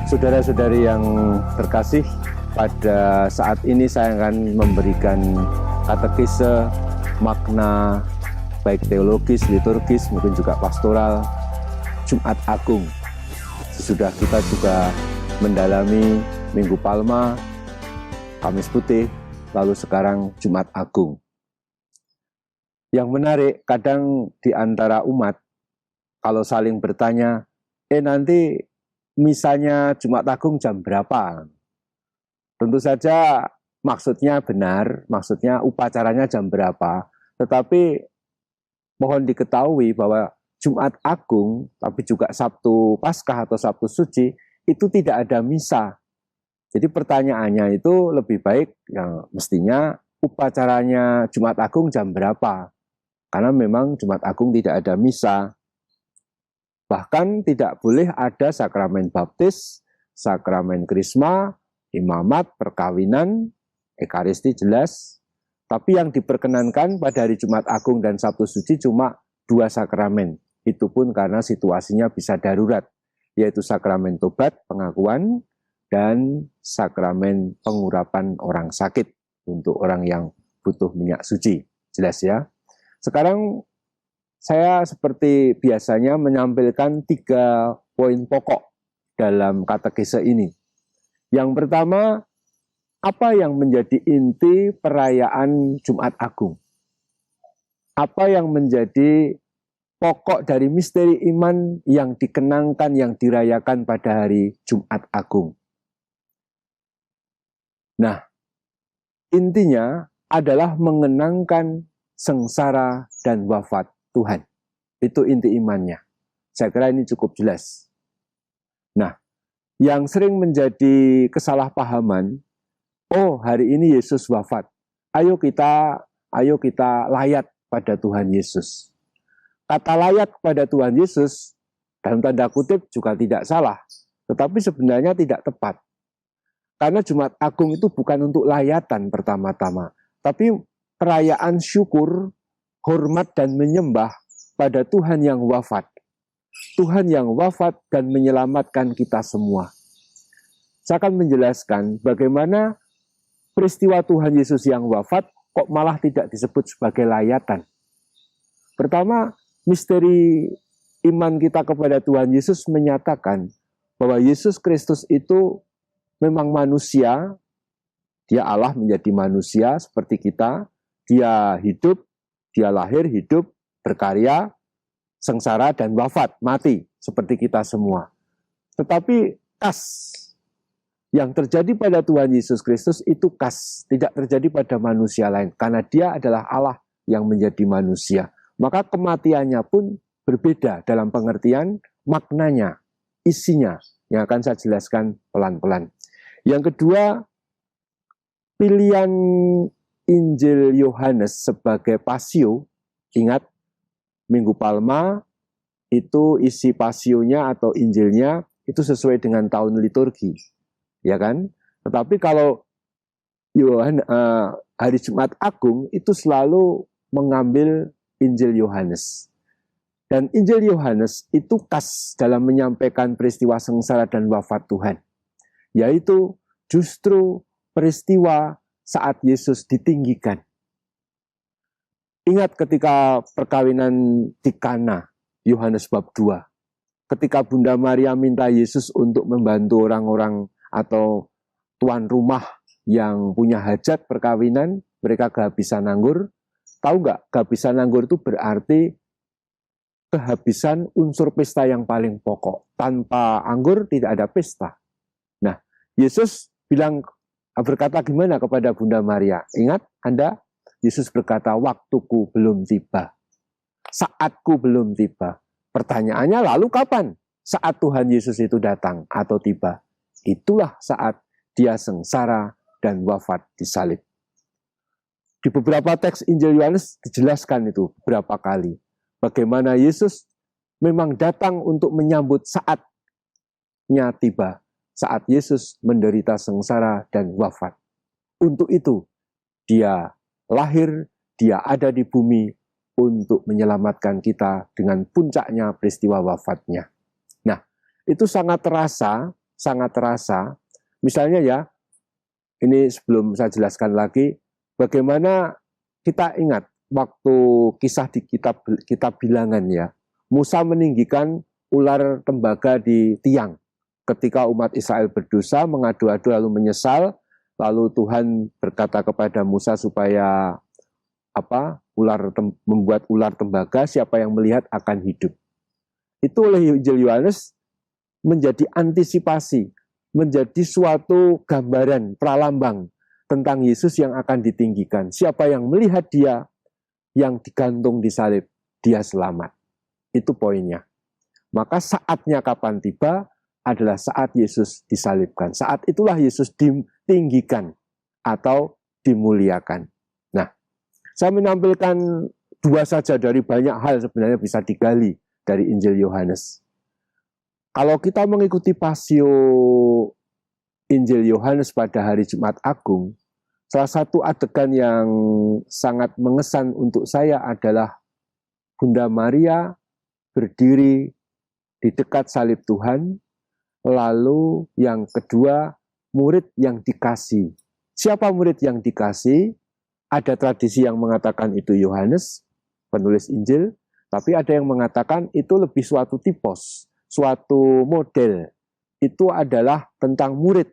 Saudara-saudari yang terkasih, pada saat ini saya akan memberikan katekese makna baik teologis, liturgis, mungkin juga pastoral Jumat Agung. Sesudah kita juga mendalami Minggu Palma, Kamis Putih, lalu sekarang Jumat Agung. Yang menarik, kadang di antara umat, kalau saling bertanya, nanti misalnya Jumat Agung jam berapa? Tentu saja maksudnya benar, maksudnya upacaranya jam berapa. Tetapi mohon diketahui bahwa Jumat Agung, tapi juga Sabtu Paskah atau Sabtu Suci, itu tidak ada misa. Jadi pertanyaannya itu lebih baik, yang mestinya upacaranya Jumat Agung jam berapa? Karena memang Jumat Agung tidak ada misa. Bahkan tidak boleh ada sakramen baptis, sakramen krisma, imamat, perkawinan, ekaristi jelas. Tapi yang diperkenankan pada hari Jumat Agung dan Sabtu Suci cuma 2 sakramen. Itu pun karena situasinya bisa darurat, yaitu sakramen tobat, pengakuan, dan sakramen pengurapan orang sakit untuk orang yang butuh minyak suci. Jelas ya? Sekarang saya seperti biasanya menampilkan 3 poin pokok dalam katekese ini. Yang pertama, apa yang menjadi inti perayaan Jumat Agung? Apa yang menjadi pokok dari misteri iman yang dikenangkan, yang dirayakan pada hari Jumat Agung? Nah, intinya adalah mengenangkan sengsara dan wafat Tuhan. Itu inti imannya. Saya kira ini cukup jelas. Nah, yang sering menjadi kesalahpahaman, hari ini Yesus wafat. Ayo kita layat pada Tuhan Yesus. Kata layat pada Tuhan Yesus, dalam tanda kutip juga tidak salah. Tetapi sebenarnya tidak tepat. Karena Jumat Agung itu bukan untuk layatan pertama-tama. Tapi perayaan syukur, hormat dan menyembah pada Tuhan yang wafat. Tuhan yang wafat dan menyelamatkan kita semua. Saya akan menjelaskan bagaimana peristiwa Tuhan Yesus yang wafat kok malah tidak disebut sebagai layatan. Pertama, misteri iman kita kepada Tuhan Yesus menyatakan bahwa Yesus Kristus itu memang manusia, dia Allah menjadi manusia seperti kita, dia hidup, dia lahir, hidup, berkarya, sengsara, dan wafat, mati, seperti kita semua. Tetapi kas yang terjadi pada Tuhan Yesus Kristus itu kas, tidak terjadi pada manusia lain. Karena dia adalah Allah yang menjadi manusia. Maka kematiannya pun berbeda dalam pengertian maknanya, isinya, yang akan saya jelaskan pelan-pelan. Yang kedua, pilihan Injil Yohanes sebagai pasio, ingat Minggu Palma itu isi pasionya atau Injilnya itu sesuai dengan tahun liturgi, ya kan? Tetapi kalau hari Jumat Agung itu selalu mengambil Injil Yohanes. Dan Injil Yohanes itu khas dalam menyampaikan peristiwa sengsara dan wafat Tuhan, yaitu justru peristiwa saat Yesus ditinggikan. Ingat ketika perkawinan di Kana, Yohanes bab 2. Ketika Bunda Maria minta Yesus untuk membantu orang-orang atau tuan rumah yang punya hajat perkawinan, mereka kehabisan anggur. Tahu nggak, kehabisan anggur itu berarti kehabisan unsur pesta yang paling pokok. Tanpa anggur tidak ada pesta. Nah, Yesus berkata gimana kepada Bunda Maria? Ingat Anda? Yesus berkata, waktuku belum tiba. Saatku belum tiba. Pertanyaannya lalu kapan? Saat Tuhan Yesus itu datang atau tiba. Itulah saat dia sengsara dan wafat di salib. Di beberapa teks Injil Yohanes dijelaskan itu beberapa kali. Bagaimana Yesus memang datang untuk menyambut saatnya tiba. Saat Yesus menderita sengsara dan wafat. Untuk itu, dia lahir, dia ada di bumi untuk menyelamatkan kita dengan puncaknya peristiwa wafatnya. Nah, itu sangat terasa sangat terasa. Misalnya ya, ini sebelum saya jelaskan lagi, bagaimana kita ingat waktu kisah di kitab Bilangan ya, Musa meninggikan ular tembaga di tiang. Ketika umat Israel berdosa, mengadu-adu lalu menyesal, lalu Tuhan berkata kepada Musa supaya membuat ular tembaga, siapa yang melihat akan hidup. Itu oleh Injil Yohanes menjadi antisipasi, menjadi suatu gambaran, pralambang tentang Yesus yang akan ditinggikan. Siapa yang melihat dia, yang digantung di salib, dia selamat. Itu poinnya. Maka saatnya kapan tiba adalah saat Yesus disalibkan. Saat itulah Yesus ditinggikan atau dimuliakan. Nah, saya menampilkan dua saja dari banyak hal sebenarnya bisa digali dari Injil Yohanes. Kalau kita mengikuti pasio Injil Yohanes pada hari Jumat Agung, salah satu adegan yang sangat mengesan untuk saya adalah Bunda Maria berdiri di dekat salib Tuhan, lalu yang kedua, murid yang dikasih. Siapa murid yang dikasih? Ada tradisi yang mengatakan itu Yohanes, penulis Injil, tapi ada yang mengatakan itu lebih suatu tipos, suatu model. Itu adalah tentang murid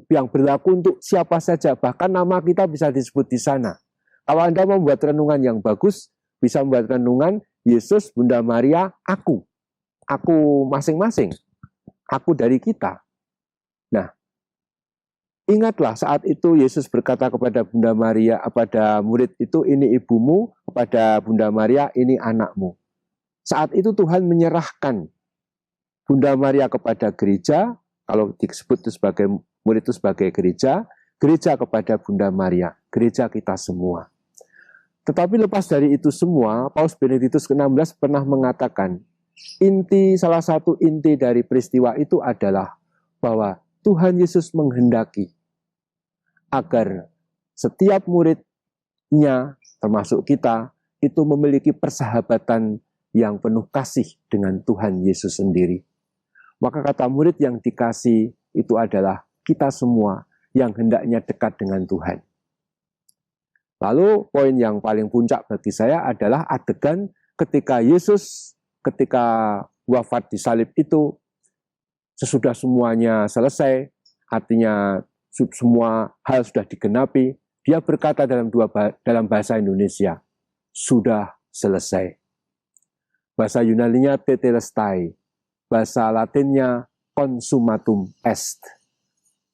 yang berlaku untuk siapa saja, bahkan nama kita bisa disebut di sana. Kalau Anda membuat renungan yang bagus, bisa membuat renungan Yesus, Bunda Maria, aku masing-masing, aku dari kita. Nah, ingatlah saat itu Yesus berkata kepada Bunda Maria, kepada murid itu, ini ibumu, kepada Bunda Maria, ini anakmu. Saat itu Tuhan menyerahkan Bunda Maria kepada gereja, kalau disebut itu sebagai murid itu sebagai gereja, gereja kepada Bunda Maria, gereja kita semua. Tetapi lepas dari itu semua, Paus Benediktus ke-16 pernah mengatakan, salah satu inti dari peristiwa itu adalah bahwa Tuhan Yesus menghendaki agar setiap muridnya, termasuk kita, itu memiliki persahabatan yang penuh kasih dengan Tuhan Yesus sendiri. Maka kata murid yang dikasih itu adalah kita semua yang hendaknya dekat dengan Tuhan. Lalu poin yang paling puncak bagi saya adalah adegan ketika Yesus ketika wafat di salib itu, sesudah semuanya selesai, artinya semua hal sudah digenapi, dia berkata dalam bahasa Indonesia, sudah selesai. Bahasa Yunaninya tetelestai, bahasa Latinnya consumatum est,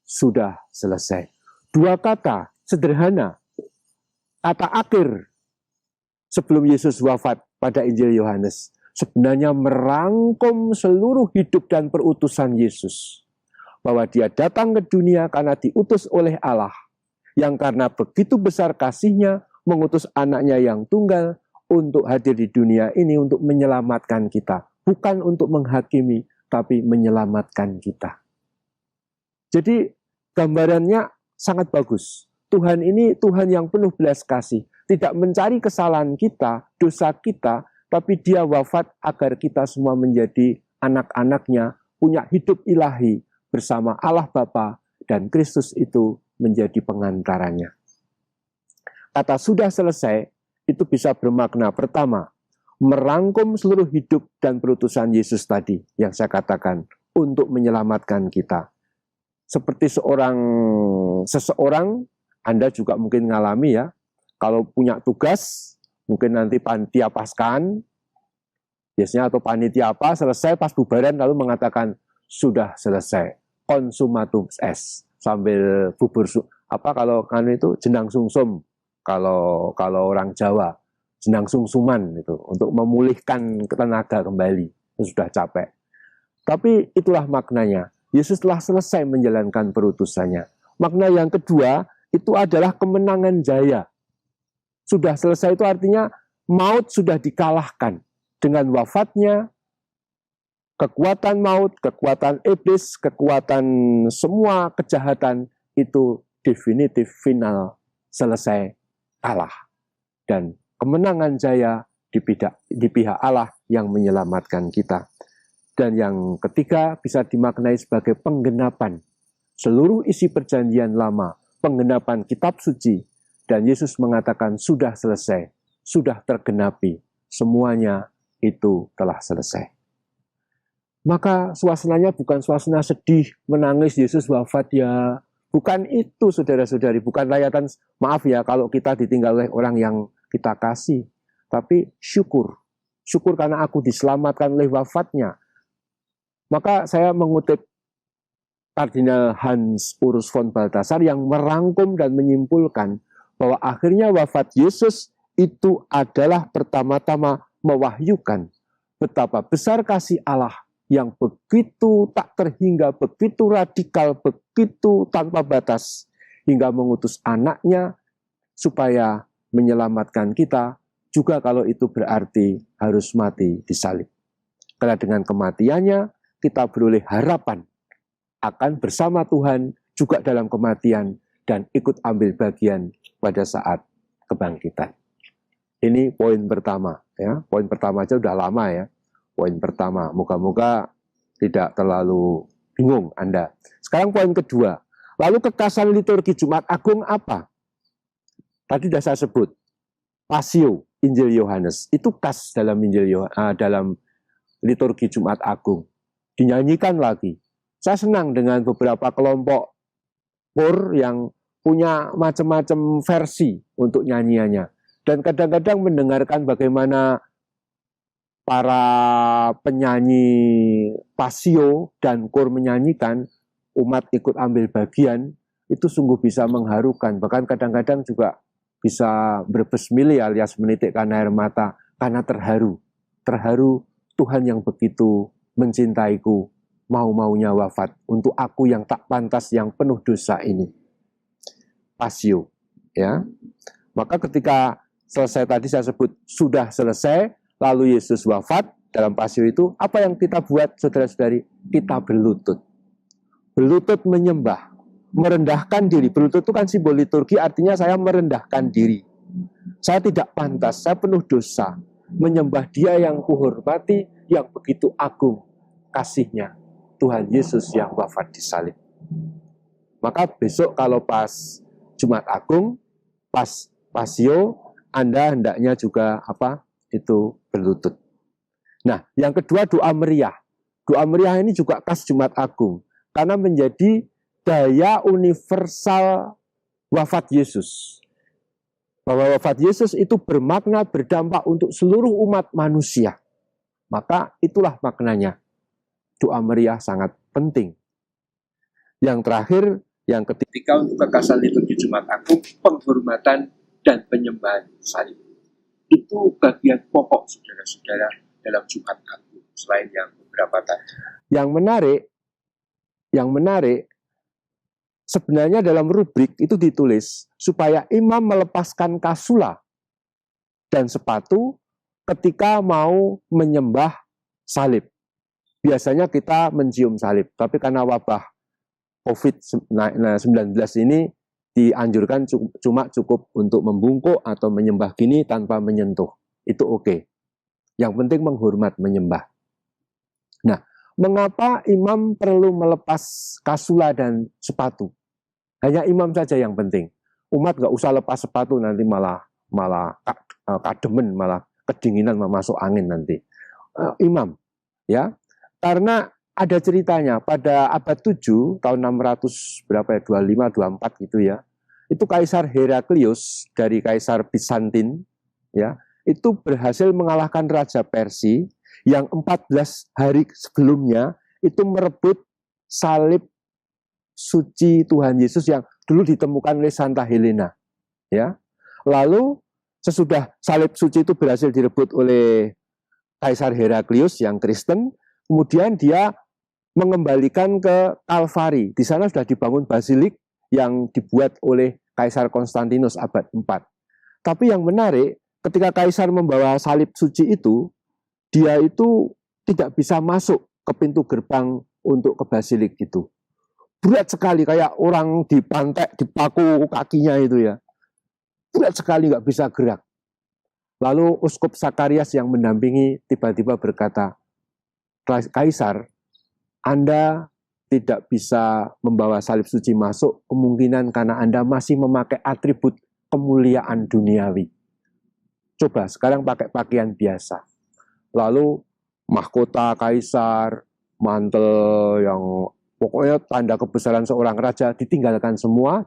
sudah selesai. Dua kata sederhana, kata akhir sebelum Yesus wafat pada Injil Yohanes, sebenarnya merangkum seluruh hidup dan perutusan Yesus. Bahwa dia datang ke dunia karena diutus oleh Allah, yang karena begitu besar kasihnya mengutus anaknya yang tunggal untuk hadir di dunia ini untuk menyelamatkan kita. Bukan untuk menghakimi, tapi menyelamatkan kita. Jadi gambarannya sangat bagus. Tuhan ini Tuhan yang penuh belas kasih. Tidak mencari kesalahan kita, dosa kita, tapi dia wafat agar kita semua menjadi anak-anaknya, punya hidup ilahi bersama Allah Bapa, dan Kristus itu menjadi pengantaranya. Kata sudah selesai, itu bisa bermakna pertama, merangkum seluruh hidup dan perutusan Yesus tadi, yang saya katakan, untuk menyelamatkan kita. Seperti seseorang, Anda juga mungkin ngalami ya, kalau punya tugas, mungkin nanti panitia paskan, biasanya atau panitia apa, selesai pas bubaran lalu mengatakan, sudah selesai, consumatum est, sambil bubur, kalau kan itu jenang sungsum, kalau orang Jawa, jenang sungsuman itu, untuk memulihkan tenaga kembali, sudah capek. Tapi itulah maknanya, Yesus telah selesai menjalankan perutusannya. Makna yang kedua, itu adalah kemenangan jaya. Sudah selesai itu artinya maut sudah dikalahkan. Dengan wafatnya, kekuatan maut, kekuatan iblis, kekuatan semua kejahatan itu definitif, final, selesai, kalah. Dan kemenangan jaya di pihak Allah yang menyelamatkan kita. Dan yang ketiga bisa dimaknai sebagai penggenapan seluruh isi perjanjian lama, penggenapan kitab suci. Dan Yesus mengatakan sudah selesai, sudah tergenapi, semuanya itu telah selesai. Maka suasananya bukan suasana sedih, menangis Yesus wafat ya. Bukan itu saudara-saudari, bukan layatan maaf ya kalau kita ditinggal oleh orang yang kita kasih. Tapi syukur, syukur karena aku diselamatkan oleh wafatnya. Maka saya mengutip Kardinal Hans Urs von Balthasar yang merangkum dan menyimpulkan bahwa akhirnya wafat Yesus itu adalah pertama-tama mewahyukan betapa besar kasih Allah yang begitu tak terhingga, begitu radikal, begitu tanpa batas, hingga mengutus anaknya supaya menyelamatkan kita, juga kalau itu berarti harus mati disalib. Karena dengan kematiannya, kita beroleh harapan akan bersama Tuhan juga dalam kematian dan ikut ambil bagian pada saat kebangkitan. Ini poin pertama, ya. Poin pertama aja udah lama ya. Poin pertama, moga-moga tidak terlalu bingung Anda. Sekarang poin kedua, lalu kekasan liturgi Jumat Agung apa? Tadi sudah saya sebut, Pasio, Injil Yohanes, itu khas dalam dalam liturgi Jumat Agung. Dinyanyikan lagi. Saya senang dengan beberapa kelompok kor yang punya macam-macam versi untuk nyanyiannya. Dan kadang-kadang mendengarkan bagaimana para penyanyi pasio dan kor menyanyikan, umat ikut ambil bagian, itu sungguh bisa mengharukan. Bahkan kadang-kadang juga bisa berbesmili alias menitikkan air mata karena terharu. Terharu Tuhan yang begitu mencintaiku, mau-maunya wafat untuk aku yang tak pantas, yang penuh dosa ini. Pasio, ya. Maka ketika selesai tadi saya sebut sudah selesai, lalu Yesus wafat dalam pasio itu, apa yang kita buat saudara-saudari? Kita berlutut. Berlutut menyembah, merendahkan diri. Berlutut itu kan simbol liturgi, artinya saya merendahkan diri. Saya tidak pantas, saya penuh dosa. Menyembah Dia yang kuhormati, yang begitu agung kasihnya, Tuhan Yesus yang wafat di salib. Maka besok kalau pas Jumat Agung, pas pasio, Anda hendaknya juga itu berlutut. Nah, yang kedua doa meriah. Doa meriah ini juga khas Jumat Agung karena menjadi daya universal wafat Yesus. Bahwa wafat Yesus itu bermakna, berdampak untuk seluruh umat manusia. Maka itulah maknanya. Doa meriah sangat penting. Yang terakhir, yang ketiga untuk kekasan liturgi Jumat Agung, penghormatan dan penyembahan salib. Itu bagian pokok saudara-saudara dalam Jumat Agung, selain yang beberapa tadi. Yang menarik, sebenarnya dalam rubrik itu ditulis supaya imam melepaskan kasula dan sepatu ketika mau menyembah salib. Biasanya kita mencium salib, tapi karena wabah COVID-19 ini dianjurkan cuma cukup untuk membungkuk atau menyembah gini tanpa menyentuh. Itu oke. Yang penting menghormat menyembah. Nah, mengapa imam perlu melepas kasula dan sepatu? Hanya imam saja yang penting. Umat nggak usah lepas sepatu, nanti malah kademen, malah kedinginan, masuk angin nanti. Imam, ya. Karena ada ceritanya pada abad 7 tahun 600 berapa ya, 25 24 gitu ya. Itu Kaisar Heraklius dari Kaisar Bizantin ya, itu berhasil mengalahkan Raja Persia yang 14 hari sebelumnya itu merebut salib suci Tuhan Yesus yang dulu ditemukan oleh Santa Helena ya. Lalu sesudah salib suci itu berhasil direbut oleh Kaisar Heraklius yang Kristen, kemudian dia mengembalikan ke Kalvari. Di sana sudah dibangun basilik yang dibuat oleh Kaisar Konstantinus abad 4. Tapi yang menarik, ketika Kaisar membawa salib suci itu, dia itu tidak bisa masuk ke pintu gerbang untuk ke basilik itu. Berat sekali, kayak orang dipantek, dipaku kakinya itu ya. Berat sekali, nggak bisa gerak. Lalu Uskup Sakarias yang mendampingi tiba-tiba berkata, kaisar, Anda tidak bisa membawa salib suci masuk, kemungkinan karena Anda masih memakai atribut kemuliaan duniawi. Coba sekarang pakai pakaian biasa. Lalu mahkota kaisar, mantel yang pokoknya tanda kebesaran seorang raja ditanggalkan semua,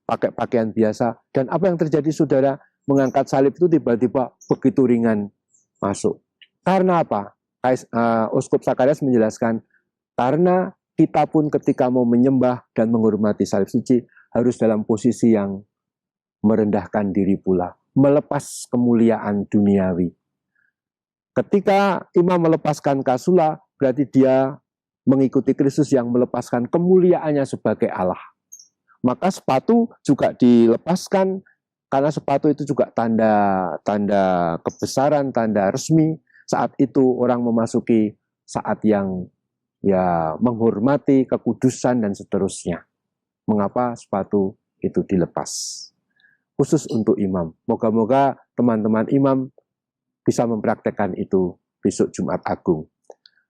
pakai pakaian biasa. Dan apa yang terjadi, saudara? Mengangkat salib itu tiba-tiba begitu ringan masuk. Karena apa? Uskup Zakarias menjelaskan, karena kita pun ketika mau menyembah dan menghormati salib suci, harus dalam posisi yang merendahkan diri pula, melepas kemuliaan duniawi. Ketika imam melepaskan kasula, berarti dia mengikuti Kristus yang melepaskan kemuliaannya sebagai Allah. Maka sepatu juga dilepaskan, karena sepatu itu juga tanda kebesaran, tanda resmi. Saat itu orang memasuki saat yang menghormati kekudusan dan seterusnya. Mengapa sepatu itu dilepas? Khusus untuk imam. Moga-moga teman-teman imam bisa mempraktekkan itu besok Jumat Agung.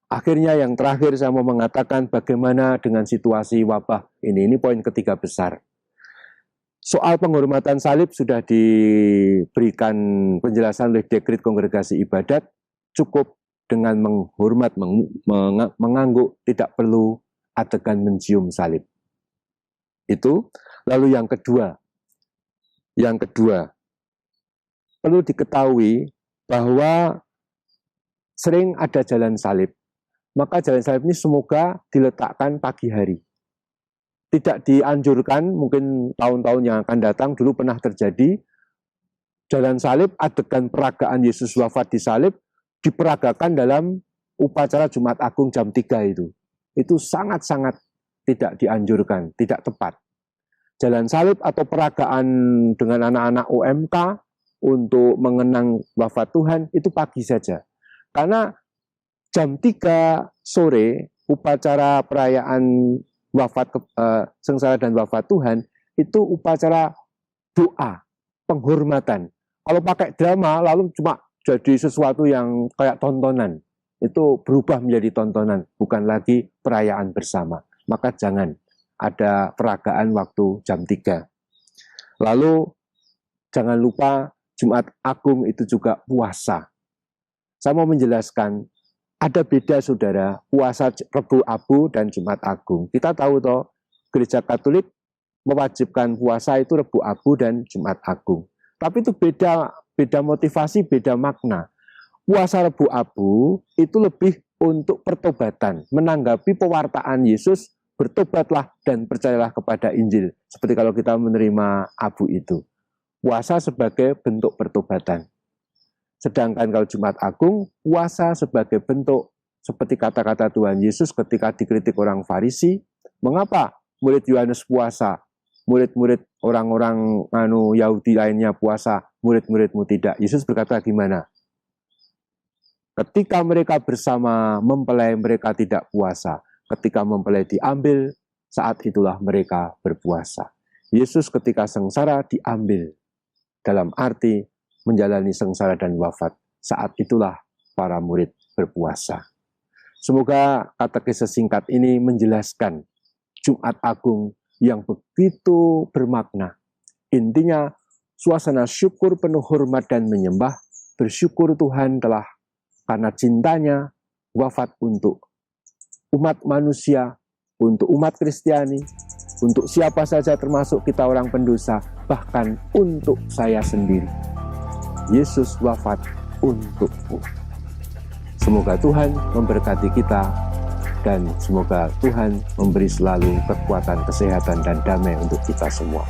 Akhirnya yang terakhir saya mau mengatakan bagaimana dengan situasi wabah ini. Ini poin ketiga besar. Soal penghormatan salib sudah diberikan penjelasan oleh dekret kongregasi ibadat, cukup dengan menghormat, mengangguk, tidak perlu adegan mencium salib. Itu. Lalu yang kedua, perlu diketahui bahwa sering ada jalan salib. Maka jalan salib ini semoga diletakkan pagi hari. Tidak dianjurkan, mungkin tahun-tahun yang akan datang, dulu pernah terjadi, jalan salib, adegan peragaan Yesus wafat di salib, diperagakan dalam upacara Jumat Agung jam 3 itu. Itu sangat-sangat tidak dianjurkan, tidak tepat. Jalan salib atau peragaan dengan anak-anak OMK untuk mengenang wafat Tuhan, itu pagi saja. Karena jam 3 sore, upacara perayaan wafat sengsara dan wafat Tuhan, itu upacara doa, penghormatan. Kalau pakai drama, lalu cuma jadi sesuatu yang kayak tontonan. Itu berubah menjadi tontonan, bukan lagi perayaan bersama. Maka jangan ada peragaan waktu jam 3. Lalu jangan lupa Jumat Agung itu juga puasa. Saya mau menjelaskan, ada beda saudara, puasa Rebu Abu dan Jumat Agung. Kita tahu toh, Gereja Katolik mewajibkan puasa itu Rebu Abu dan Jumat Agung. Tapi itu beda motivasi, beda makna. Puasa Rebu Abu itu lebih untuk pertobatan, menanggapi pewartaan Yesus, bertobatlah dan percayalah kepada Injil. Seperti kalau kita menerima abu itu. Puasa sebagai bentuk pertobatan. Sedangkan kalau Jumat Agung, puasa sebagai bentuk seperti kata-kata Tuhan Yesus ketika dikritik orang Farisi. Mengapa murid Yohanes puasa, murid-murid orang-orang Yahudi lainnya puasa, murid-muridmu tidak? Yesus berkata gimana? Ketika mereka bersama mempelai, mereka tidak puasa. Ketika mempelai diambil, saat itulah mereka berpuasa. Yesus ketika sengsara diambil, dalam arti menjalani sengsara dan wafat. Saat itulah para murid berpuasa. Semoga katekis singkat ini menjelaskan Jumat Agung yang begitu bermakna. Intinya, suasana syukur penuh hormat dan menyembah, bersyukur Tuhan telah karena cintanya wafat untuk umat manusia, untuk umat Kristiani, untuk siapa saja termasuk kita orang pendosa, bahkan untuk saya sendiri. Yesus wafat untukku. Semoga Tuhan memberkati kita dan semoga Tuhan memberi selalu kekuatan, kesehatan, dan damai untuk kita semua.